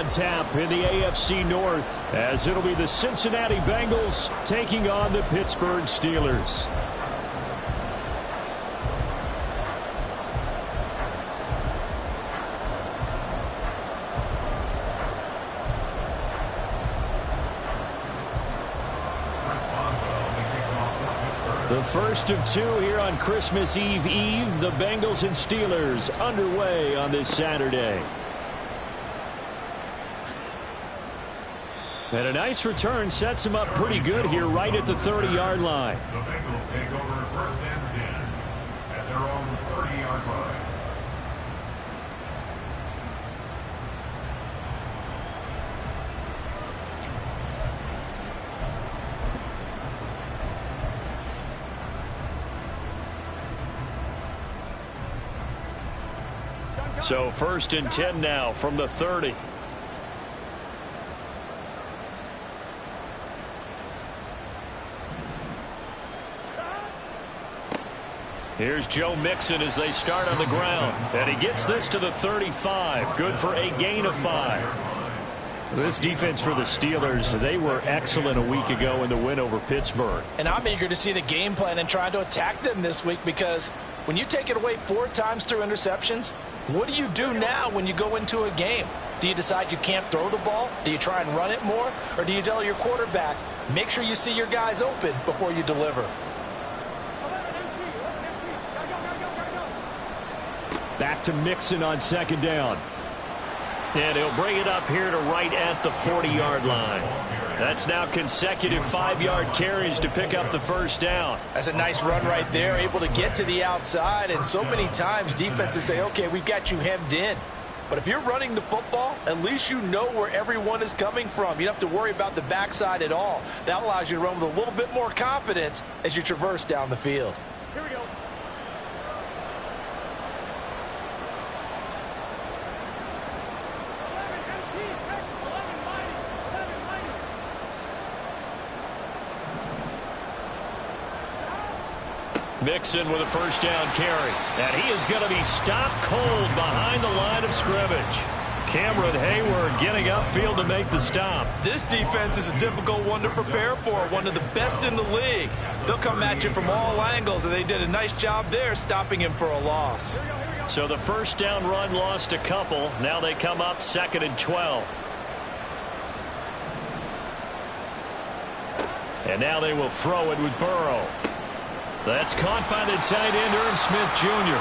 on tap in the AFC North, as it'll be the Cincinnati Bengals taking on the Pittsburgh Steelers. The first of two here on Christmas Eve. The Bengals and Steelers underway on this Saturday. And a nice return sets him up pretty good here right at the 30-yard line. The Bengals take over first and 10 at their own 30-yard line. So first and 10 now from the 30. Here's Joe Mixon as they start on the ground. And he gets this to the 35. Good for a gain of 5. This defense for the Steelers, they were excellent a week ago in the win over Pittsburgh. And I'm eager to see the game plan and try to attack them this week, because when you take it away 4 times through interceptions, what do you do now when you go into a game? Do you decide you can't throw the ball? Do you try and run it more? Or do you tell your quarterback, make sure you see your guys open before you deliver? Back to Mixon on second down. And he'll bring it up here to right at the 40-yard line. That's now consecutive 5-yard carries to pick up the first down. That's a nice run right there, able to get to the outside. And so many times defenses say, okay, we've got you hemmed in. But if you're running the football, at least you know where everyone is coming from. You don't have to worry about the backside at all. That allows you to run with a little bit more confidence as you traverse down the field. Here we go. Mixon with a first down carry. And he is going to be stopped cold behind the line of scrimmage. Cameron Hayward getting upfield to make the stop. This defense is a difficult one to prepare for, one of the best in the league. They'll come at you from all angles, and they did a nice job there stopping him for a loss. So the first down run lost a couple. Now they come up 2nd and 12. And now they will throw it with Burrow. That's caught by the tight end, Irv Smith Jr.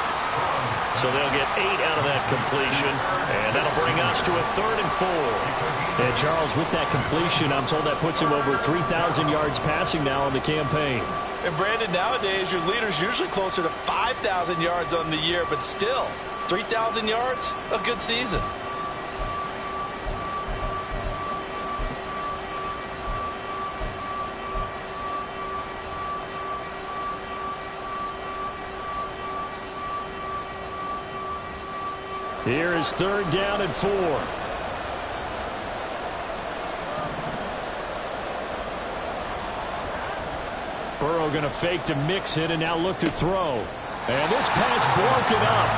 So they'll get 8 out of that completion, and that'll bring us to a 3rd and 4. And Charles, with that completion, I'm told that puts him over 3,000 yards passing now on the campaign. And Brandon, nowadays your leader's usually closer to 5,000 yards on the year, but still, 3,000 yards, a good season. Here is 3rd down and 4. Burrow going to fake to Mixon and now look to throw. And this pass broken up.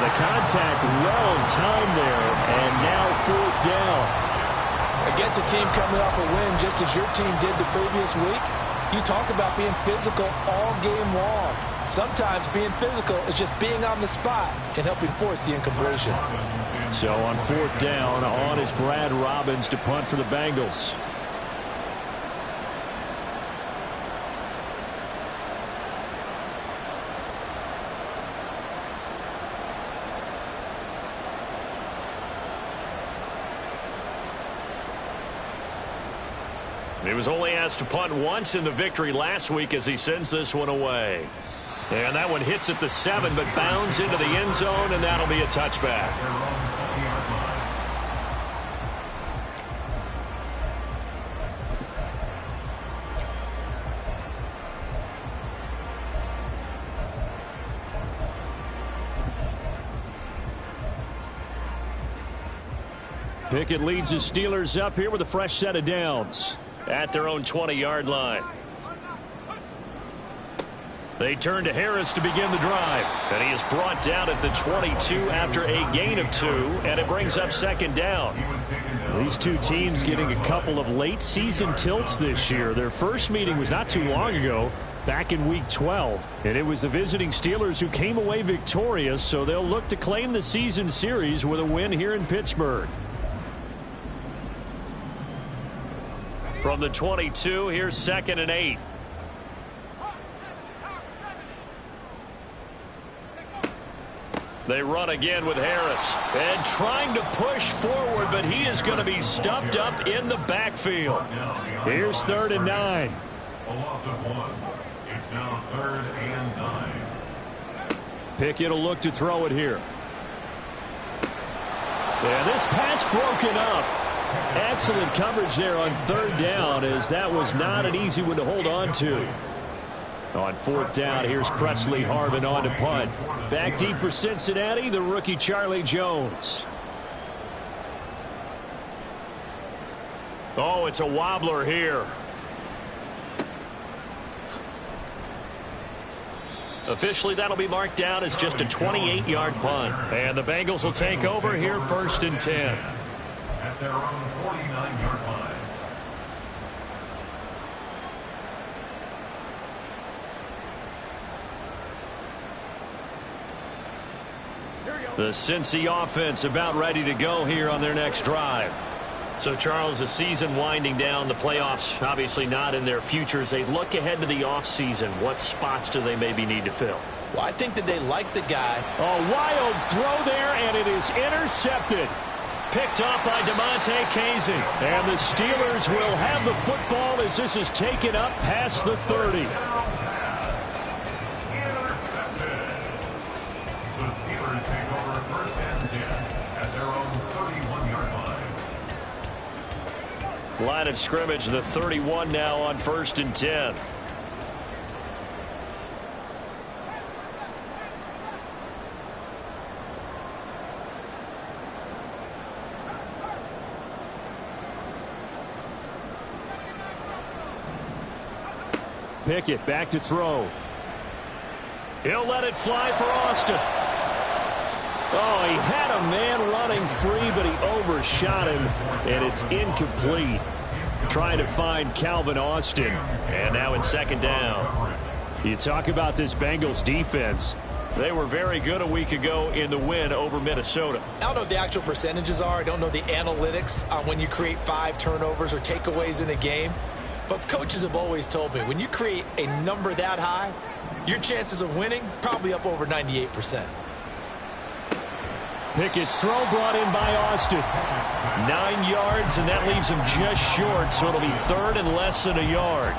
The contact well timed there, and now 4th down. Against a team coming off a win just as your team did the previous week, you talk about being physical all game long. Sometimes being physical is just being on the spot and helping force the incompletion. So on 4th down, on is Brad Robbins to punt for the Bengals. He was only asked to punt once in the victory last week as he sends this one away. And that one hits at the 7, but bounds into the end zone, and that'll be a touchback. Pickett leads his Steelers up here with a fresh set of downs at their own 20-yard line. They turn to Harris to begin the drive. And he is brought down at the 22 after a gain of 2. And it brings up second down. These two teams getting a couple of late season tilts this year. Their first meeting was not too long ago, back in week 12. And it was the visiting Steelers who came away victorious. So they'll look to claim the season series with a win here in Pittsburgh. From the 22, here's 2nd and 8. They run again with Harris. And trying to push forward, but he is going to be stuffed up in the backfield. Here's 3rd and 9. A loss of 1. It's now 3rd and 9. Pickett will look to throw it here. And this pass broken up. Excellent coverage there on 3rd down, as that was not an easy one to hold on to. On 4th down, here's Presley Harvin on to punt. Back deep for Cincinnati, the rookie Charlie Jones. Oh, it's a wobbler here. Officially, that'll be marked down as just a 28-yard punt. And the Bengals will take over here 1st and 10. At their own 49-yard line. The Cincy offense about ready to go here on their next drive. So, Charles, the season winding down, the playoffs obviously not in their futures. They look ahead to the offseason. What spots do they maybe need to fill? Well, I think that they like the guy. A wild throw there, and it is intercepted. Picked up by DeMonte Casey. And the Steelers will have the football as this is taken up past the 30. Line of scrimmage, the 31 now on 1st and 10. Pickett back to throw. He'll let it fly for Austin. Oh, he had a man running free, but he overshot him, and it's incomplete. Trying to find Calvin Austin, and now it's 2nd down. You talk about this Bengals defense. They were very good a week ago in the win over Minnesota. I don't know what the actual percentages are. I don't know the analytics on when you create 5 turnovers or takeaways in a game. But coaches have always told me, when you create a number that high, your chances of winning probably up over 98%. Pickett's throw brought in by Austin. 9 yards, and that leaves him just short, so it'll be 3rd and less than a yard.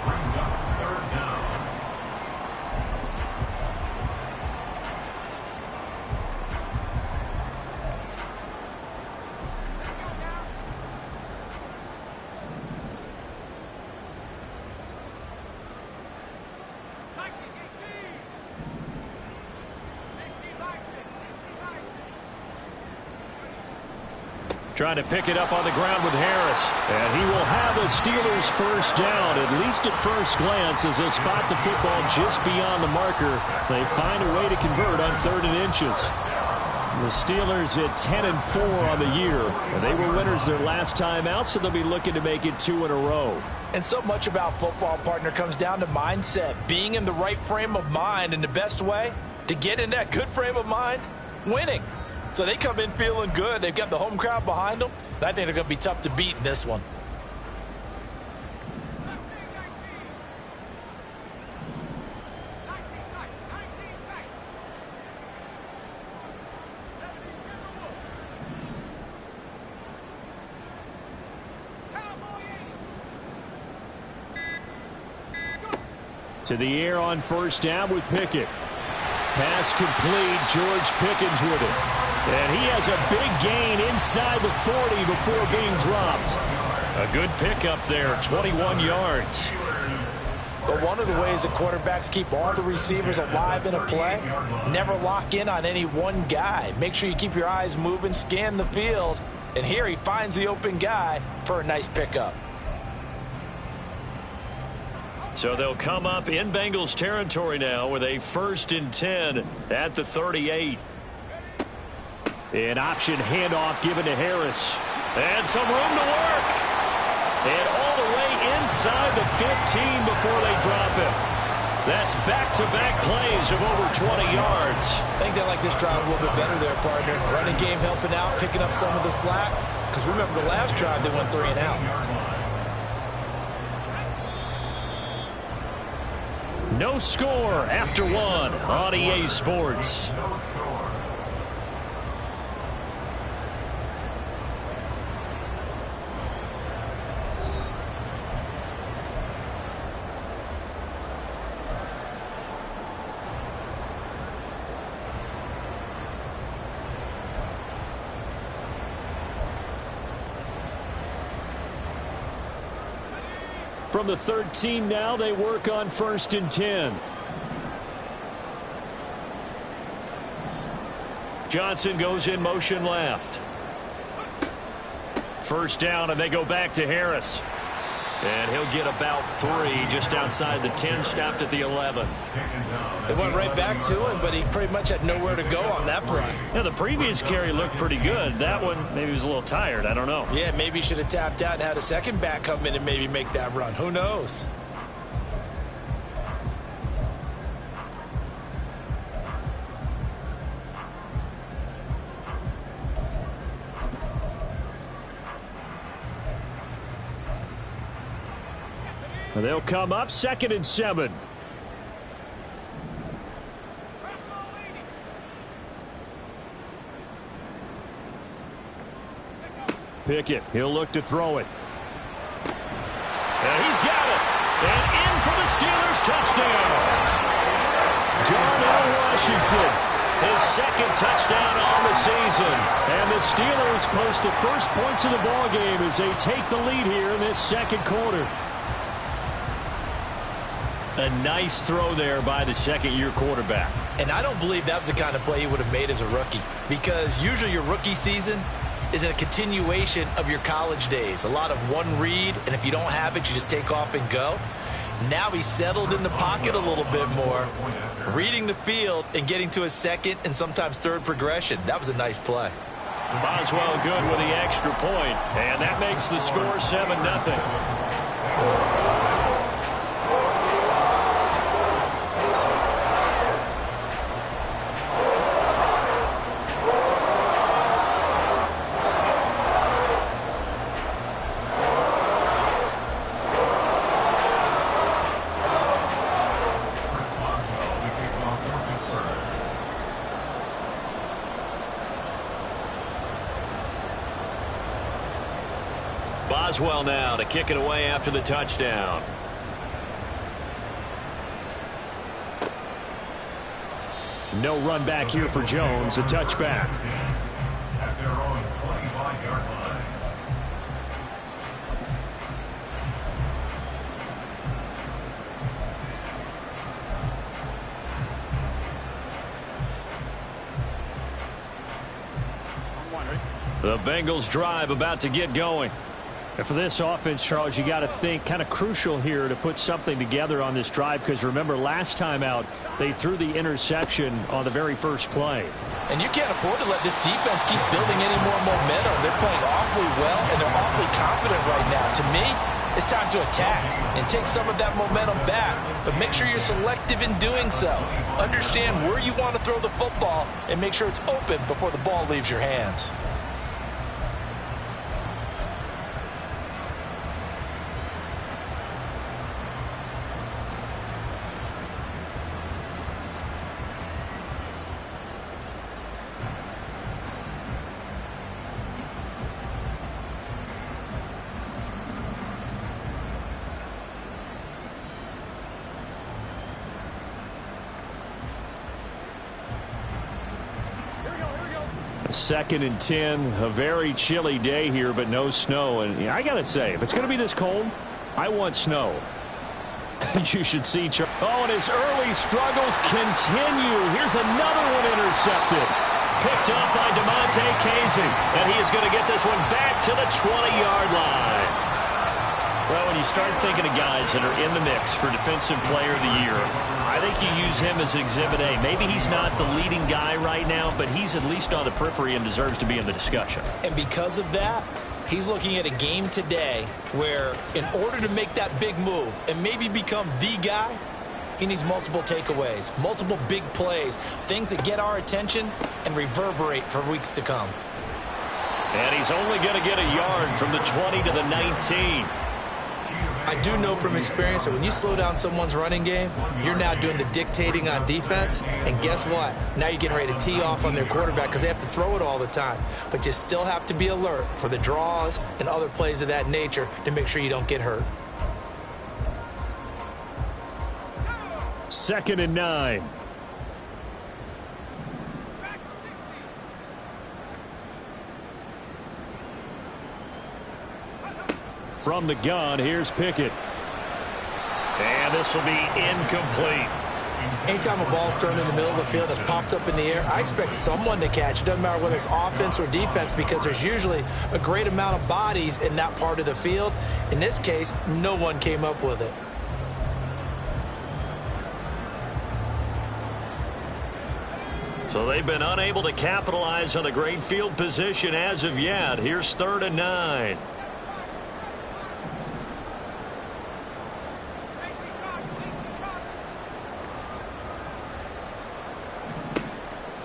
Trying to pick it up on the ground with Harris. And he will have a Steelers first down, at least at first glance, as they spot the football just beyond the marker. They find a way to convert on 3rd and inches. The Steelers at 10-4 on the year. And they were winners their last time out, so they'll be looking to make it 2 in a row. And so much about football, partner, comes down to mindset. Being in the right frame of mind, and the best way to get in that good frame of mind, winning. So they come in feeling good. They've got the home crowd behind them. I think they're going to be tough to beat in this one. To the air on 1st down with Pickett. Pass complete. George Pickens with it. And he has a big gain inside the 40 before being dropped. A good pickup there, 21 yards. But one of the ways that quarterbacks keep all the receivers alive in a play, never lock in on any one guy. Make sure you keep your eyes moving, scan the field. And here he finds the open guy for a nice pickup. So they'll come up in Bengals territory now with a 1st and 10 at the 38. An option handoff given to Harris. And some room to work. And all the way inside the 15 before they drop it. That's back-to-back plays of over 20 yards. I think they like this drive a little bit better there, partner. Running game helping out, picking up some of the slack. Because remember the last drive, they went 3 and out. No score after 1 on EA Sports. From the 13 now, they work on 1st and 10. Johnson goes in motion left. 1st down, and they go back to Harris. And he'll get about 3 just outside the 10, stopped at the 11. They went right back to him, but he pretty much had nowhere to go on that play. Yeah, the previous carry looked pretty good. That one, maybe he was a little tired. I don't know. Yeah, maybe he should have tapped out and had a second back come in and maybe make that run. Who knows? They'll come up 2nd and 7. Pickett, he'll look to throw it. And he's got it. And in for the Steelers touchdown. Darnell Washington, his 2nd touchdown on the season. And the Steelers post the first points of the ballgame as they take the lead here in this 2nd quarter. A nice throw there by the 2nd-year quarterback. And I don't believe that was the kind of play he would have made as a rookie. Because usually your rookie season is a continuation of your college days. A lot of one read, and if you don't have it, you just take off and go. Now he's settled in the pocket a little bit more, reading the field and getting to his 2nd and sometimes 3rd progression. That was a nice play. Boswell good with the extra point, and that makes the score 7-0. Boswell now to kick it away after the touchdown. No run back here for Jones, a touchback. At their own 25-yard line. The Bengals drive about to get going. And for this offense, Charles, you got to think kind of crucial here to put something together on this drive, because remember last time out they threw the interception on the very first play. And you can't afford to let this defense keep building any more momentum. They're playing awfully well, and they're awfully confident right now. To me, it's time to attack and take some of that momentum back. But make sure you're selective in doing so. Understand where you want to throw the football and make sure it's open before the ball leaves your hands. Second and 10, a very chilly day here, but no snow. And I got to say, if it's going to be this cold, I want snow. You should see. Oh, and his early struggles continue. Here's another one intercepted. Picked up by DeMonte Casey. And he is going to get this one back to the 20-yard line. Well, when you start thinking of guys that are in the mix for Defensive Player of the Year, I think you use him as Exhibit A. Maybe he's not the leading guy right now, but he's at least on the periphery and deserves to be in the discussion. And because of that, he's looking at a game today where in order to make that big move and maybe become the guy, he needs multiple takeaways, multiple big plays, things that get our attention and reverberate for weeks to come. And he's only going to get a yard from the 20 to the 19. I do know from experience that when you slow down someone's running game, you're now doing the dictating on defense. And guess what? Now you're getting ready to tee off on their quarterback because they have to throw it all the time. But you still have to be alert for the draws and other plays of that nature to make sure you don't get hurt. 2nd and 9. From the gun, here's Pickett. And this will be incomplete. Anytime a ball's thrown in the middle of the field that's popped up in the air, I expect someone to catch. It doesn't matter whether it's offense or defense because there's usually a great amount of bodies in that part of the field. In this case, no one came up with it. So they've been unable to capitalize on a great field position as of yet. Here's 3rd and 9.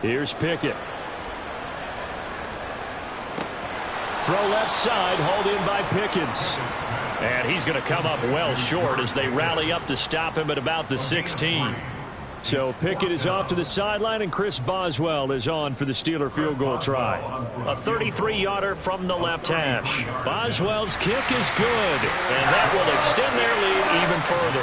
Here's Pickett. Throw left side, hauled in by Pickens. And he's going to come up well short as they rally up to stop him at about the 16. So Pickett is off to the sideline, and Chris Boswell is on for the Steeler field goal try. A 33-yarder from the left hash. Boswell's kick is good, and that will extend their lead even further.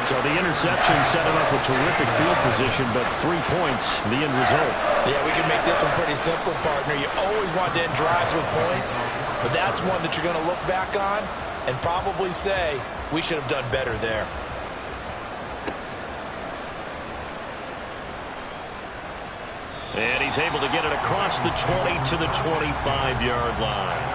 So the interception set him up with terrific field position, but 3 points, the end result. Yeah, we can make this one pretty simple, partner. You always want to end drives with points, but that's one that you're going to look back on and probably say, we should have done better there. And he's able to get it across the 20 to the 25-yard line.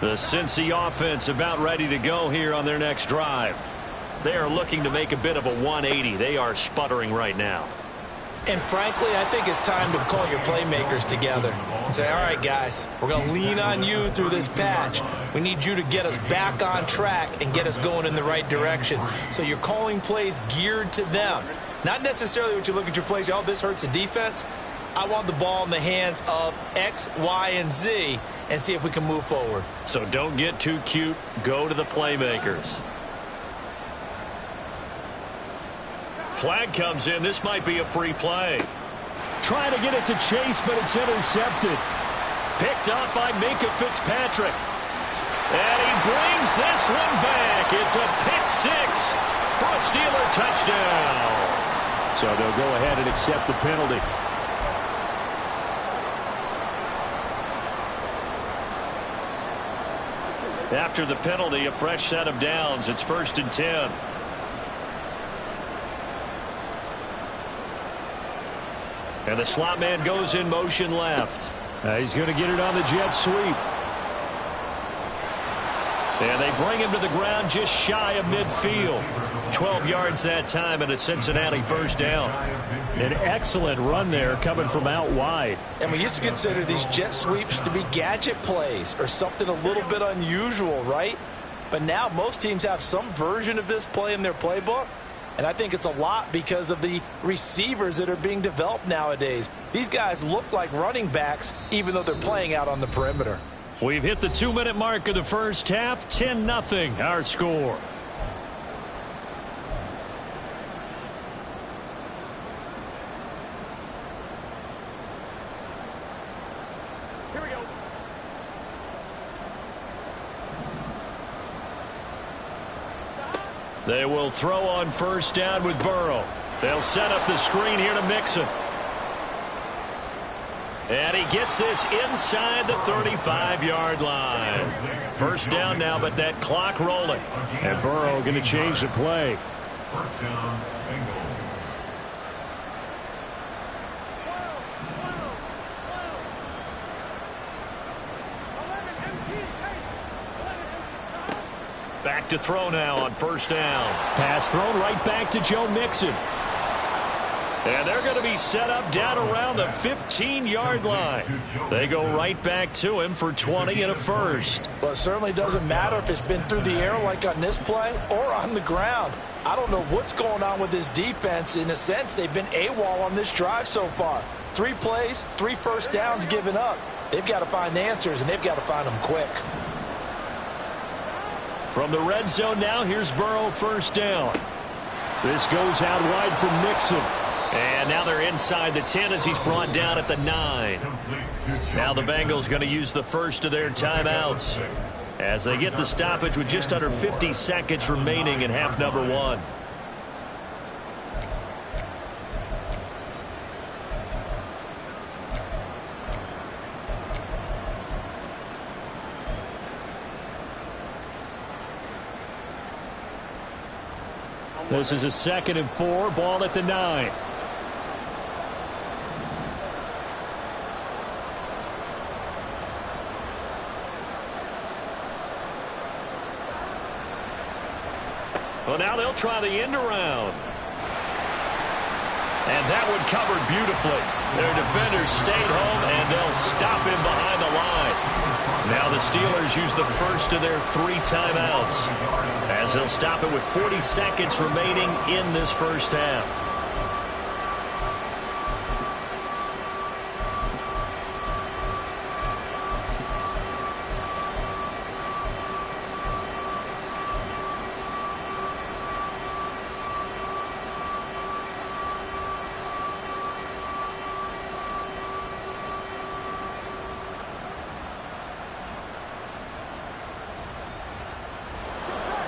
The Cincy offense about ready to go here on their next drive. They are looking to make a bit of a 180. They are sputtering right now. And frankly, I think it's time to call your playmakers together and say, all right, guys, we're going to lean on you through this patch. We need you to get us back on track and get us going in the right direction. So you're calling plays geared to them. Not necessarily what you look at your plays, oh, this hurts the defense. I want the ball in the hands of X, Y, and Z and see if we can move forward. So don't get too cute. Go to the playmakers. Flag comes in. This might be a free play. Trying to get it to Chase, but it's intercepted. Picked up by Minkah Fitzpatrick. And he brings this one back. It's a pick six for a Steeler touchdown. So they'll go ahead and accept the penalty. After the penalty, a fresh set of downs. It's 1st and 10. And the slot man goes in motion left. He's going to get it on the jet sweep. And they bring him to the ground just shy of midfield. 12 yards that time and a Cincinnati first down. An excellent run there coming from out wide. And we used to consider these jet sweeps to be gadget plays or something a little bit unusual, right? But now most teams have some version of this play in their playbook. And I think it's a lot because of the receivers that are being developed nowadays. These guys look like running backs even though they're playing out on the perimeter. We've hit the 2-minute mark of the first half. 10-0 our score. Here we go. They will throw on first down with Burrow. They'll set up the screen here to Mixon. And he gets this inside the 35-yard line. First down now, but that clock rolling. And Burrow going to change the play. First down, Bengals. Back to throw now on first down. Pass thrown right back to Joe Mixon. And they're going to be set up down around the 15-yard line. They go right back to him for 20 and a first. Well, it certainly doesn't matter if it's been through the air like on this play or on the ground. I don't know what's going on with this defense. In a sense, they've been AWOL on this drive so far. 3 plays, 3 first downs given up. They've got to find the answers, and they've got to find them quick. From the red zone now, here's Burrow first down. This goes out wide from Mixon. And now they're inside the 10 as he's brought down at the 9. Now the Bengals going to use the first of their timeouts as they get the stoppage with just under 50 seconds remaining in half number 1. This is a 2nd and 4, ball at the 9. Well, now they'll try the end around. And that one covered beautifully. Their defenders stayed home, and they'll stop him behind the line. Now the Steelers use the first of their 3 timeouts as they'll stop it with 40 seconds remaining in this first half.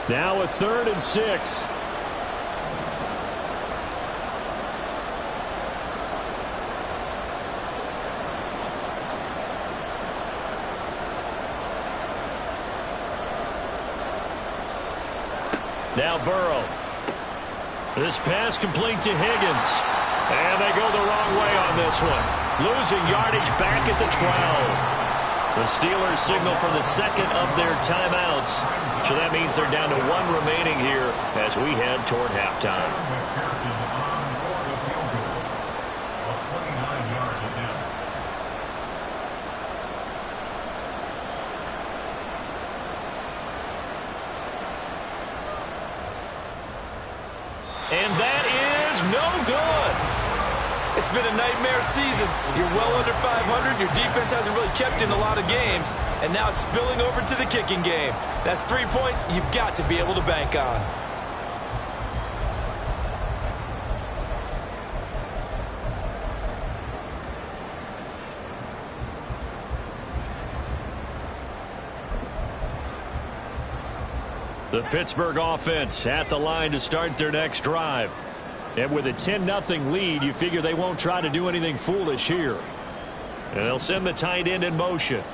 Now a 3rd and 6. Now Burrow. This pass complete to Higgins. And they go the wrong way on this one. Losing yardage back at the 12. The Steelers signal for the 2nd of their timeouts. So that means they're down to 1 remaining here as we head toward halftime. And that is no good. It's been a nightmare season. You're well under 500. Your defense hasn't really kept in a lot of games. And now it's spilling over to the kicking game. That's 3 points you've got to be able to bank on. The Pittsburgh offense at the line to start their next drive. And with a 10-0 lead, you figure they won't try to do anything foolish here. And they'll send the tight end in motion.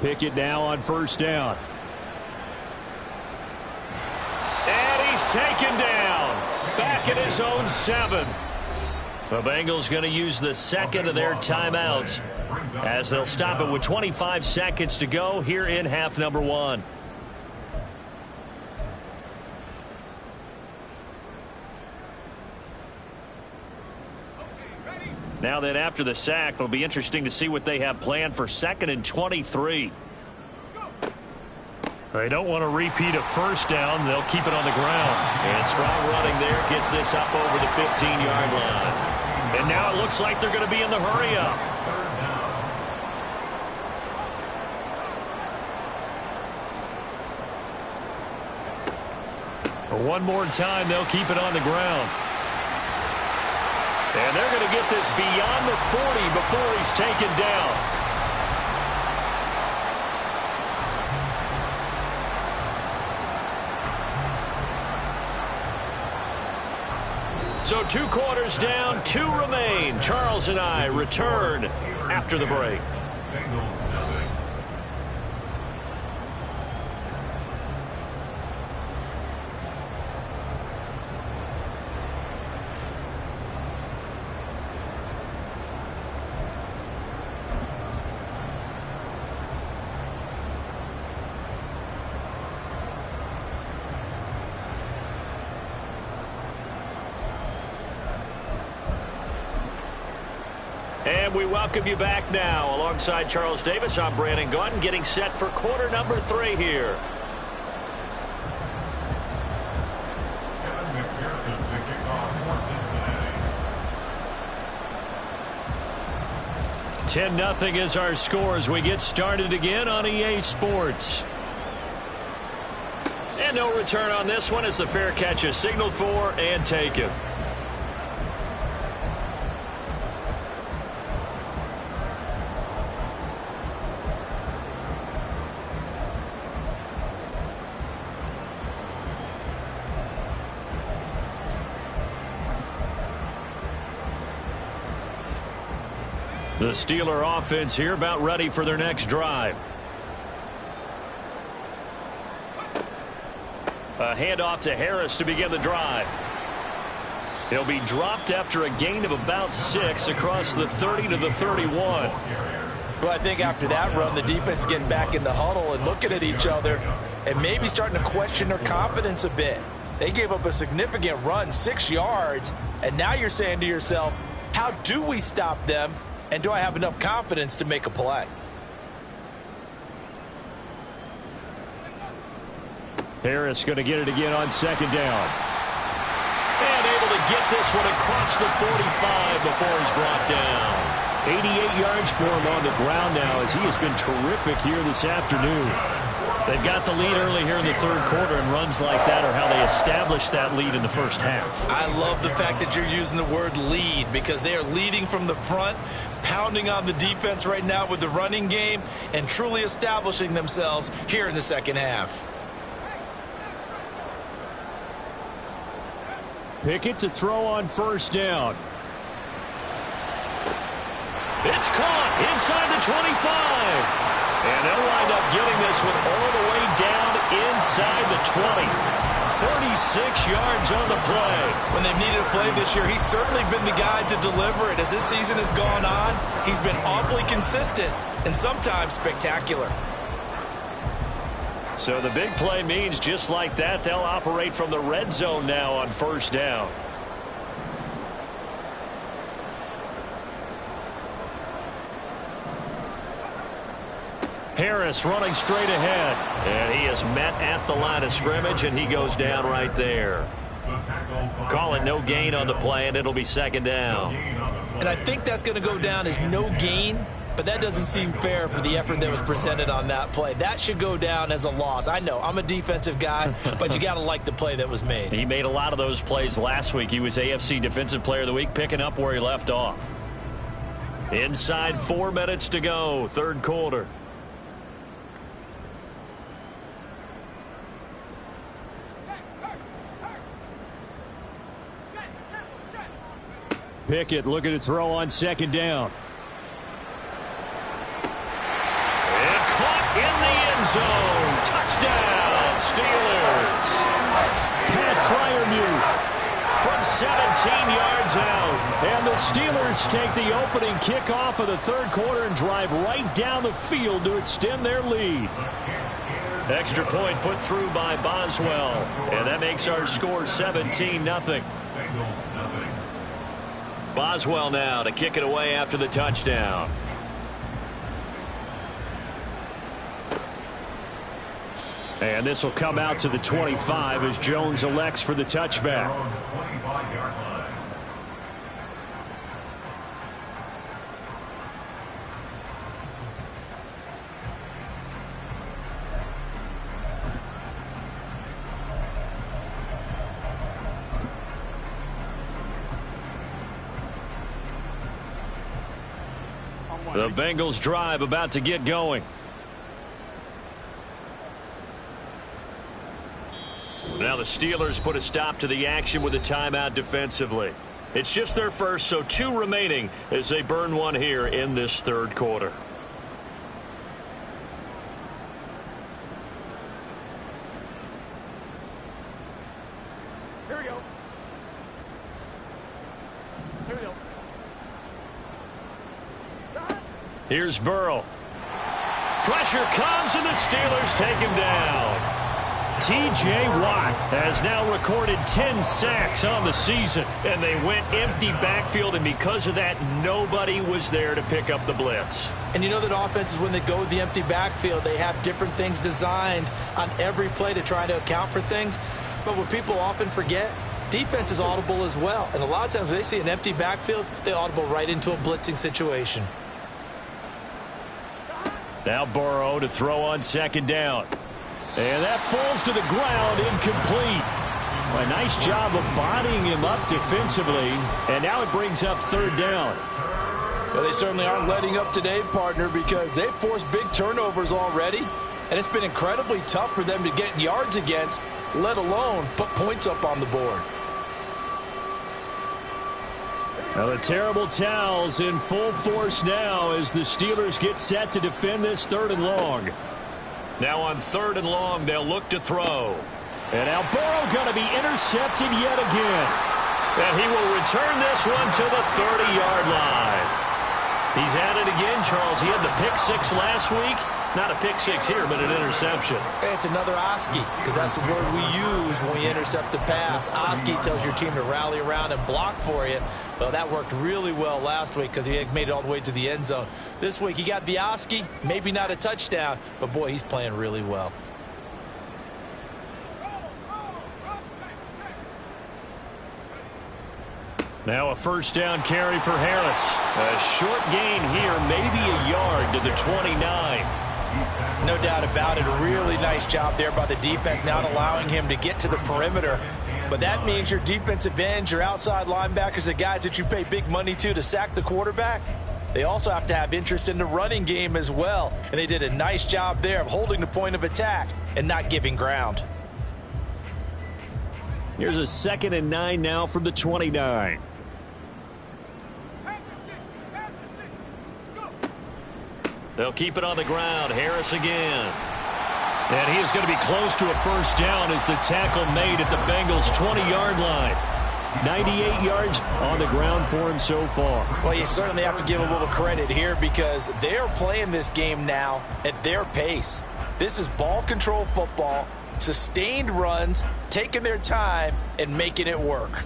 Pickett now on first down. And he's taken down. Back at his own 7. The Bengals going to use the 2nd of their timeouts as they'll stop it with 25 seconds to go here in half number 1. Now then, after the sack, it'll be interesting to see what they have planned for 2nd and 23. They don't want to repeat a first down. They'll keep it on the ground. And strong running there gets this up over the 15-yard line. And now it looks like they're going to be in the hurry-up. One more time, they'll keep it on the ground. And they're going to get this beyond the 40 before he's taken down. So 2 quarters down, 2 remain. Charles and I return after the break. Bengals nothing. And we welcome you back now. Alongside Charles Davis, I'm Brandon Gaudin, getting set for quarter number 3 here. Kevin McPherson to kick off for Cincinnati. 10-0 is our score as we get started again on EA Sports. And no return on this one as the fair catch is signaled for and taken. The Steeler offense here about ready for their next drive. A handoff to Harris to begin the drive. He'll be dropped after a gain of about 6 across the 30 to the 31. Well, I think after that run, the defense getting back in the huddle and looking at each other and maybe starting to question their confidence a bit. They gave up a significant run, 6 yards, and now you're saying to yourself, how do we stop them? And do I have enough confidence to make a play? Harris going to get it again on 2nd down. And able to get this one across the 45 before he's brought down. 88 yards for him on the ground now as he has been terrific here this afternoon. They've got the lead early here in the 3rd quarter, and runs like that are how they established that lead in the first half. I love the fact that you're using the word lead because they are leading from the front, pounding on the defense right now with the running game, and truly establishing themselves here in the 2nd half. Pickett to throw on 1st down. It's caught inside the 25. And they'll wind up getting this one all the way down inside the 20. 36 yards on the play. When they've needed a play this year, he's certainly been the guy to deliver it. As this season has gone on, he's been awfully consistent and sometimes spectacular. So the big play means just like that, they'll operate from the red zone now on 1st down. Harris running straight ahead. And he is met at the line of scrimmage, and he goes down right there. Call it no gain on the play, and it'll be 2nd down. And I think that's going to go down as no gain, but that doesn't seem fair for the effort that was presented on that play. That should go down as a loss. I know, I'm a defensive guy, but you got to like the play that was made. He made a lot of those plays last week. He was AFC Defensive Player of the Week, picking up where he left off. Inside 4 minutes to go, 3rd quarter. Pickett looking to throw on 2nd down. And caught in the end zone. Touchdown, Steelers. Pat Freiermuth from 17 yards out. And the Steelers take the opening kickoff of the 3rd quarter and drive right down the field to extend their lead. Extra point put through by Boswell. And that makes our score 17-0. Boswell now to kick it away after the touchdown. And this will come out to the 25 as Jones elects for the touchback. The Bengals drive about to get going. Now the Steelers put a stop to the action with a timeout defensively. It's just their first, so 2 remaining as they burn one here in this third quarter. Here we go. Here we go. Here's Burrow. Pressure comes, and the Steelers take him down. T.J. Watt has now recorded 10 sacks on the season, and they went empty backfield, and because of that, nobody was there to pick up the blitz. And you know that offenses, when they go with the empty backfield, they have different things designed on every play to try to account for things. But what people often forget, defense is audible as well. And a lot of times when they see an empty backfield, they audible right into a blitzing situation. Now Burrow to throw on second down. And that falls to the ground, incomplete. A nice job of bodying him up defensively. And now it brings up third down. Well, they certainly aren't letting up today, partner, because they've forced big turnovers already. And it's been incredibly tough for them to get yards against, let alone put points up on the board. Now the terrible towels in full force now as the Steelers get set to defend this 3rd and long. Now on 3rd and long, they'll look to throw. And now Burrow going to be intercepted yet again. And he will return this one to the 30-yard line. He's at it again, Charles. He had the pick 6 last week. Not a pick 6 here, but an interception. It's another Oski, because that's the word we use when we intercept a pass. Oski tells your team to rally around and block for you. Well, that worked really well last week because he had made it all the way to the end zone. This week, he got the Oski, maybe not a touchdown, but boy, he's playing really well. Now a first down carry for Harris. A short gain here, maybe a yard to the 29. No doubt about it. A really nice job there by the defense, not allowing him to get to the perimeter. But that means your defensive ends, your outside linebackers, the guys that you pay big money to sack the quarterback, they also have to have interest in the running game as well. And they did a nice job there of holding the point of attack and not giving ground. Here's a 2nd and 9 now from the 29. They'll keep it on the ground. Harris again. And he is going to be close to a first down as the tackle made at the Bengals' 20-yard line. 98 yards on the ground for him so far. Well, you certainly have to give a little credit here because they're playing this game now at their pace. This is ball control football, sustained runs, taking their time, and making it work.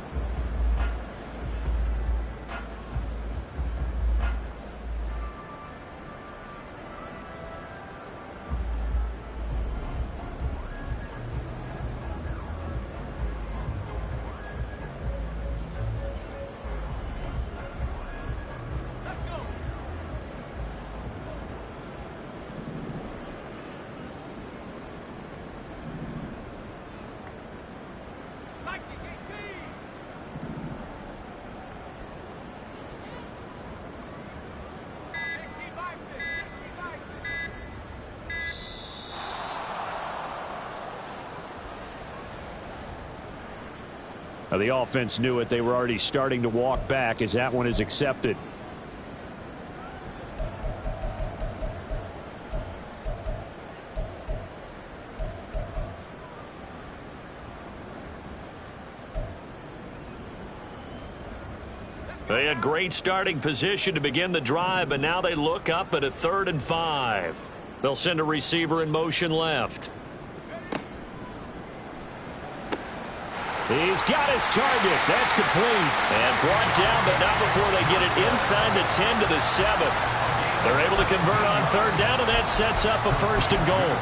Now the offense knew it. They were already starting to walk back as that one is accepted. They had great starting position to begin the drive, but now they look up at a 3rd and 5. They'll send a receiver in motion left. He's got his target. That's complete. And brought down, but not before they get it inside the 10 to the 7. They're able to convert on 3rd down, and that sets up a 1st and goal.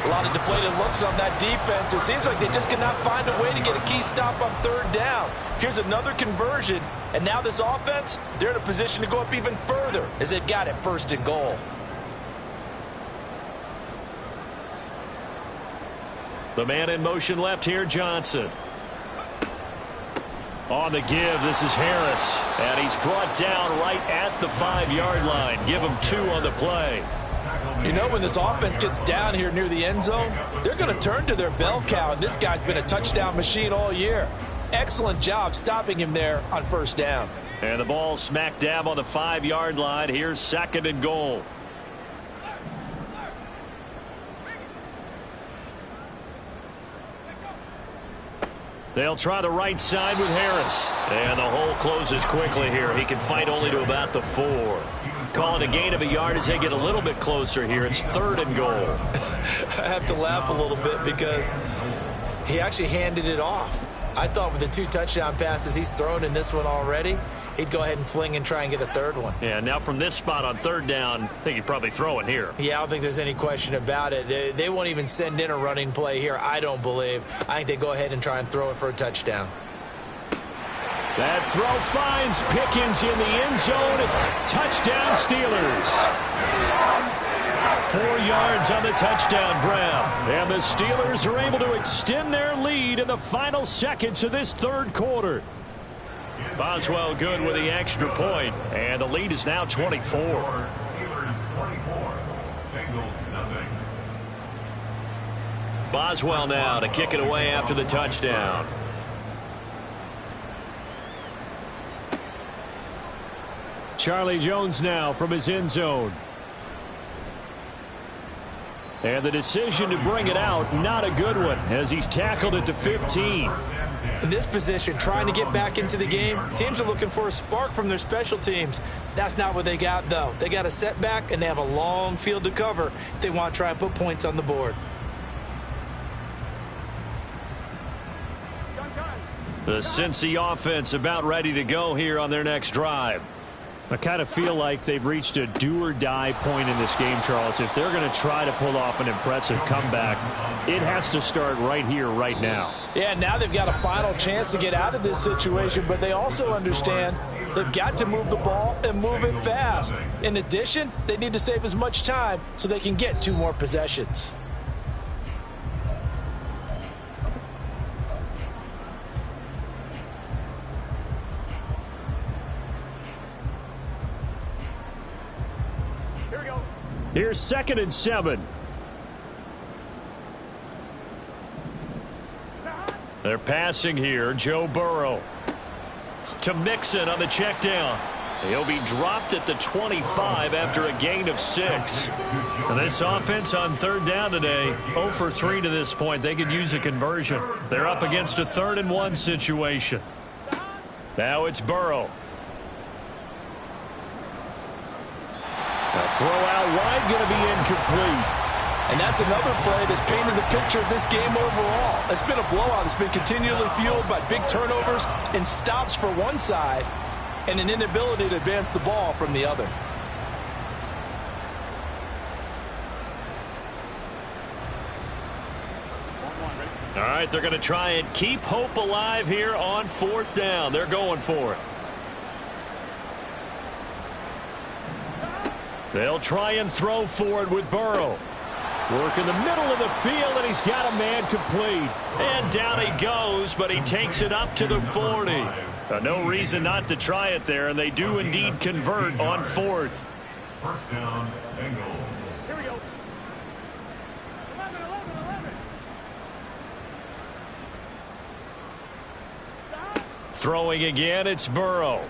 A lot of deflated looks on that defense. It seems like they just cannot find a way to get a key stop on 3rd down. Here's another conversion, and now this offense, they're in a position to go up even further as they've got it 1st and goal. The man in motion left here, Johnson. On the give, this is Harris. And he's brought down right at the 5-yard line. Give him 2 on the play. You know, when this offense gets down here near the end zone, they're going to turn to their bell cow, and this guy's been a touchdown machine all year. excellent job stopping him there on first down. And the ball smack dab on the 5-yard line. Here's 2nd and goal. They'll try the right side with Harris. And the hole closes quickly here. He can fight only to about the 4. Calling a gain of a yard as they get a little bit closer here. It's 3rd and goal. I have to laugh a little bit because he actually handed it off. I thought with the 2 touchdown passes he's thrown in this one already, he'd go ahead and fling and try and get a 3rd one. Yeah, now from this spot on 3rd down, I think he'd probably throw it here. Yeah, I don't think there's any question about it. They won't even send in a running play here, I don't believe. I think they go ahead and try and throw it for a touchdown. That throw finds Pickens in the end zone. Touchdown Steelers. 4 yards on the touchdown grab. And the Steelers are able to extend their lead in the final seconds of this 3rd quarter. Boswell good with the extra point, and the lead is now 24. Steelers 24, Bengals nothing. Boswell now to kick it away after the touchdown. Charlie Jones now from his end zone. And the decision to bring it out, not a good one, as he's tackled it to 15. In this position, trying to get back into the game, teams are looking for a spark from their special teams. That's not what they got, though. They got a setback, and they have a long field to cover if they want to try and put points on the board. The Cincy offense about ready to go here on their next drive. I kind of feel like they've reached a do-or-die point in this game, Charles. If they're going to try to pull off an impressive comeback, it has to start right here, right now. Yeah, now they've got a final chance to get out of this situation, but they also understand they've got to move the ball and move it fast. In addition, they need to save as much time so they can get 2 more possessions. Here's 2nd and 7. They're passing here. Joe Burrow to Mixon on the check down. He'll be dropped at the 25 after a gain of 6. And this offense on 3rd down today, 0 for 3 to this point. They could use a conversion. They're up against a 3rd and 1 situation. Now it's Burrow. A throw out wide, going to be incomplete. And that's another play that's painted the picture of this game overall. It's been a blowout. It's been continually fueled by big turnovers and stops for one side and an inability to advance the ball from the other. All right, they're going to try and keep hope alive here on 4th down. They're going for it. They'll try and throw forward with Burrow. Work in the middle of the field, and he's got a man complete. And down he goes, but he takes it up to the 40. No reason not to try it there, and they do indeed convert on 4th. First down, Bengals. Here we go. 11. Throwing again, it's Burrow.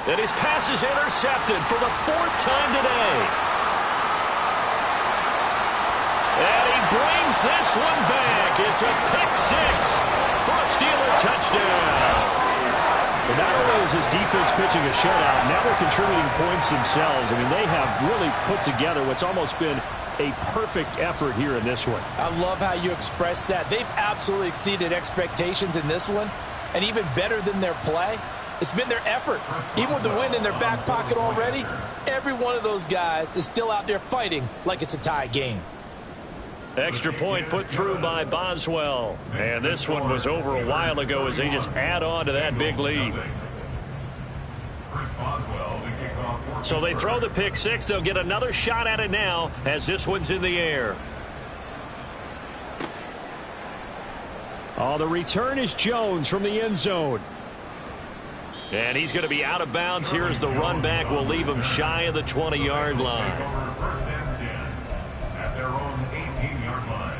And his pass is intercepted for the 4th time today. And he brings this one back. It's a pick 6 for a Steeler touchdown. But not only is his defense pitching a shutout, now they're contributing points themselves. I mean, they have really put together what's almost been a perfect effort here in this one. I love how you express that. They've absolutely exceeded expectations in this one, and even better than their play. It's been their effort. Even with the win in their back pocket already, every one of those guys is still out there fighting like it's a tie game. Extra point put through by Boswell. And this one was over a while ago as they just add on to that big lead. So they throw the pick 6. They'll get another shot at it now as this one's in the air. Oh, the return is Jones from the end zone. And he's going to be out of bounds. Here's the run back. Will leave him shy of the 20-yard line. First and 10 at their own 18-yard line.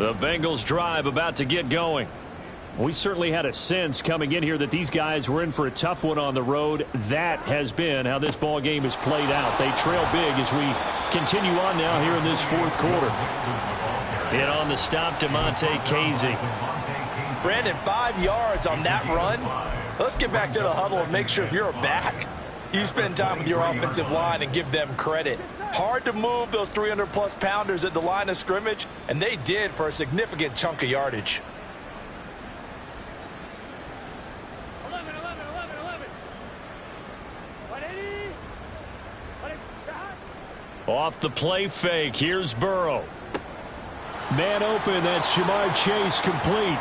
The Bengals drive about to get going. We certainly had a sense coming in here that these guys were in for a tough one on the road. That has been how this ball game has played out. They trail big as we continue on now here in this fourth quarter. In on the stop, Damontae Kazee. Brandon, 5 yards on that run. Let's get back to the huddle and make sure if you're a back, you spend time with your offensive line and give them credit. Hard to move those 300-plus pounders at the line of scrimmage, and they did for a significant chunk of yardage. 11. 180. Off the play fake, here's Burrow. Man open, that's Ja'Marr Chase complete.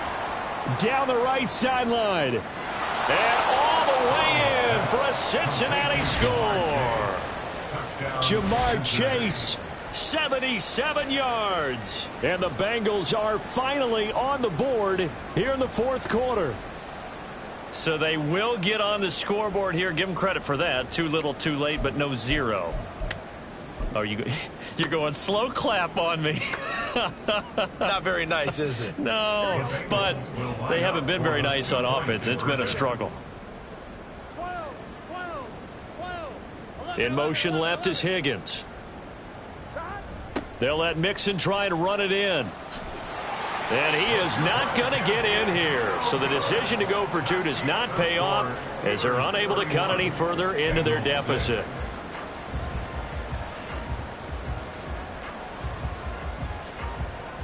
Down the right sideline. And all the way in for a Cincinnati score. Ja'Marr Chase, 77 yards. and the Bengals are finally on the board here in the fourth quarter. So they will get on the scoreboard here. Give them credit for that. Too little, too late, but no zero. Oh, you're going slow clap on me. Not very nice, is it? No, but they haven't been very nice on offense. It's been a struggle. 12. In motion left is Higgins. They'll let Mixon try and run it in. And he is not going to get in here. So the decision to go for two does not pay off as they're unable to cut any further into their deficit.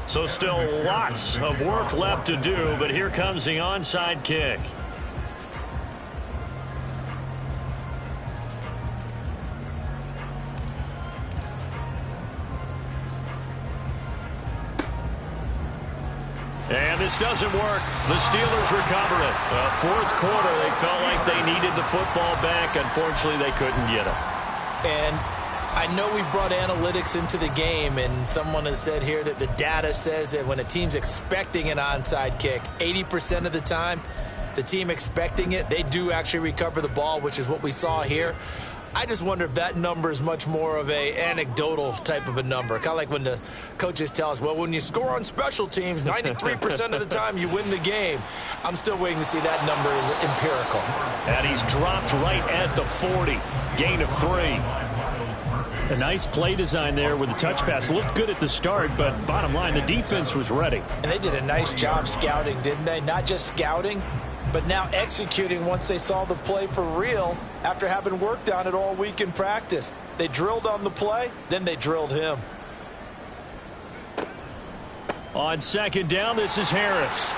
So still lots of work left to do, but here comes the onside kick. And this doesn't work. The Steelers recover it. Fourth quarter, they felt like they needed the football back. Unfortunately, they couldn't get it. And I know we brought analytics into the game, and someone has said here that the data says that when a team's expecting an onside kick, 80% of the time, the team expecting it, they do actually recover the ball, which is what we saw here. I just wonder if that number is much more of a anecdotal type of a number. Kind of like when the coaches tell us, well, when you score on special teams, 93% of the time you win the game. I'm still waiting to see that number is empirical. And he's dropped right at the 40. Gain of 3. A nice play design there with the touch pass. Looked good at the start, but bottom line, the defense was ready. And they did a nice job scouting, didn't they? Not just scouting, but now executing once they saw the play for real after having worked on it all week in practice. They drilled on the play, then they drilled him. On second down, this is Harris.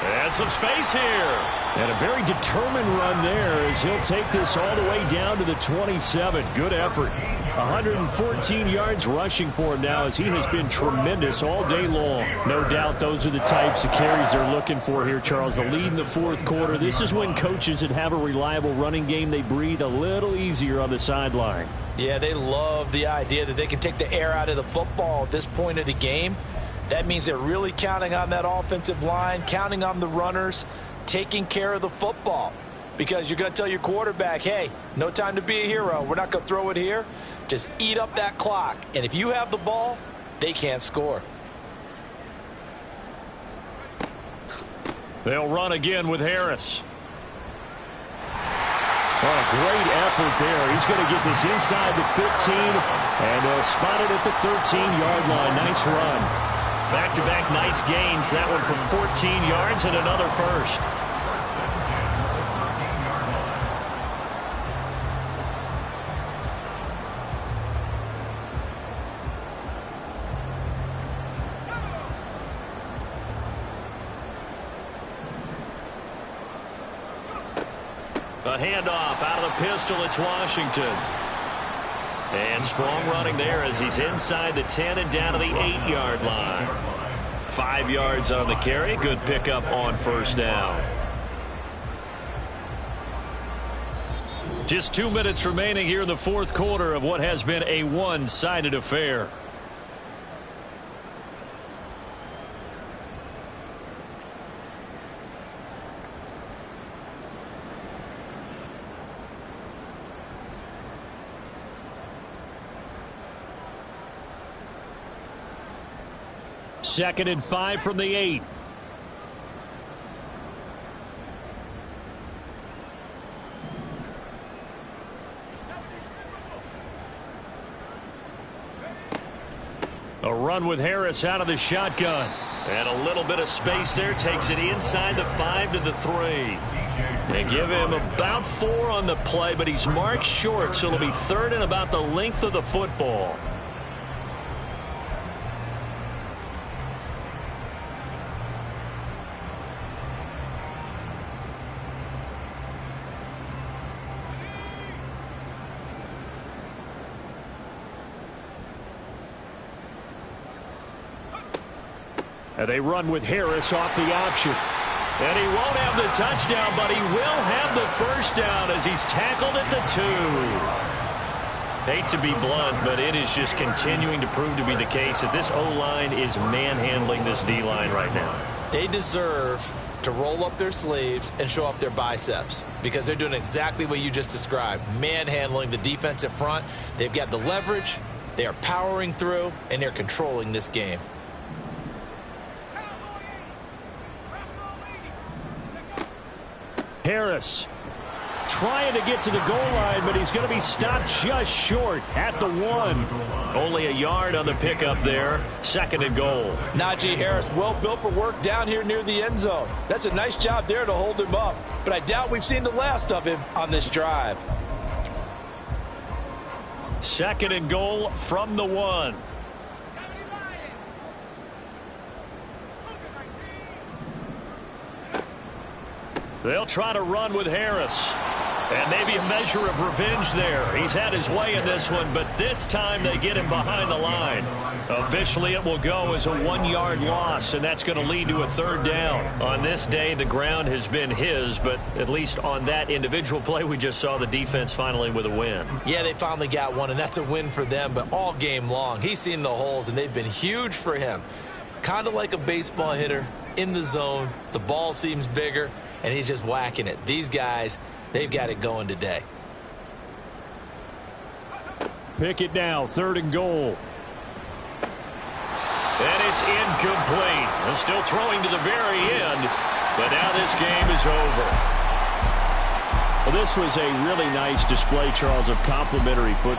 And some space here. And a very determined run there as he'll take this all the way down to the 27. Good effort. 114 yards rushing for him now as he has been tremendous all day long. No doubt those are the types of carries they're looking for here, Charles. The lead in the fourth quarter. This is when coaches that have a reliable running game, they breathe a little easier on the sideline. Yeah, they love the idea that they can take the air out of the football at this point of the game. That means they're really counting on that offensive line, counting on the runners, taking care of the football. Because you're going to tell your quarterback, hey, no time to be a hero. We're not going to throw it here. Just eat up that clock. And if you have the ball, they can't score. They'll run again with Harris. What a great effort there. He's going to get this inside the 15, and they'll spot it at the 13-yard line. Nice run. Back-to-back nice gains. That one for 14 yards and another first. A handoff out of the pistol. It's Washington. And strong running there as he's inside the 10 and down to the 8-yard line. 5 yards on the carry. Good pickup on first down. Just 2 minutes remaining here in the fourth quarter of what has been a one-sided affair. 2nd and 5 from the 8. A run with Harris out of the shotgun. And a little bit of space there. Takes it inside the 5 to the 3. They give him about 4 on the play, but he's marked short, so it'll be 3rd and about the length of the football. And they run with Harris off the option. And he won't have the touchdown, but he will have the first down as he's tackled at the 2. Hate to be blunt, but it is just continuing to prove to be the case that this O-line is manhandling this D-line right now. They deserve to roll up their sleeves and show up their biceps because they're doing exactly what you just described, manhandling the defensive front. They've got the leverage, they are powering through, and they're controlling this game. Harris trying to get to the goal line, but he's going to be stopped just short at the 1. Only a yard on the pickup there. 2nd and goal. Najee Harris, well built for work down here near the end zone. That's a nice job there to hold him up, but I doubt we've seen the last of him on this drive. 2nd and goal from the 1. They'll try to run with Harris. And maybe a measure of revenge there. He's had his way in this one, but this time they get him behind the line. Officially, it will go as a 1-yard loss, and that's going to lead to a 3rd down. On this day, the ground has been his, but at least on that individual play, we just saw the defense finally with a win. Yeah, they finally got one, and that's a win for them, but all game long, he's seen the holes, and they've been huge for him. Kind of like a baseball hitter in the zone. The ball seems bigger, and he's just whacking it. These guys, they've got it going today. Pick it now, 3rd and goal. And it's incomplete. They're still throwing to the very end, but now this game is over. Well, this was a really nice display, Charles, of complimentary football.